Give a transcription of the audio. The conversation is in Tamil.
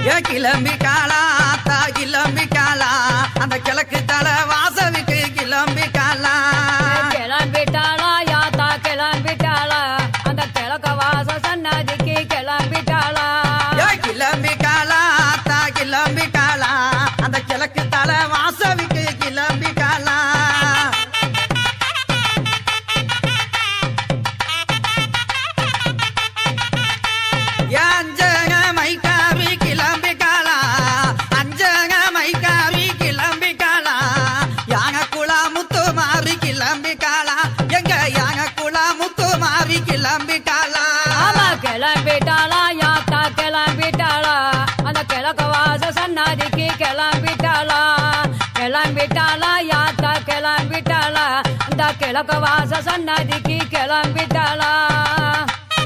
ஏ கிளம்பிட்டாளா ஆத்தா கிளம்பிட்டாளா அந்த கிழக்கு தலை வாசலுக்கு கிளம்பிட்டாளா கிளம்பிட்டாளா யாத்தா கிளம்பிட்டாளா அந்த கிழக்க வாச சன்னதிக்கு கிளம்பிட்டாளா ஏ கிளம்பிட்டாளா ஆத்தா கிளம்பிட்டாளா அந்த கிழக்கு தலை வாசலுக்கு கிளம்பிட்டாளா அஞ்சக மைக்காவி கிளம்பிட்டாளா அஞ்சக மைக்காவி கிளம்பிட்டாளா யாக குளா முத்து மாறி கிளம்பிட்டாளா எங்க யாக குளா முத்து மாறி கிளம்பிட்டாளா ஆமா கிளம்பிட்டாளா யாத்தா கிளம்பிட்டாளா அந்த கிழக்க வாச சன்னதிக்கு கிளம்பிட்டாளா கிளம்பிட்டாளா யாத்தா கிளம்பிட்டாளா அந்த கிழக்க வாச சன்னதிக்கு கிளம்பிட்டாளா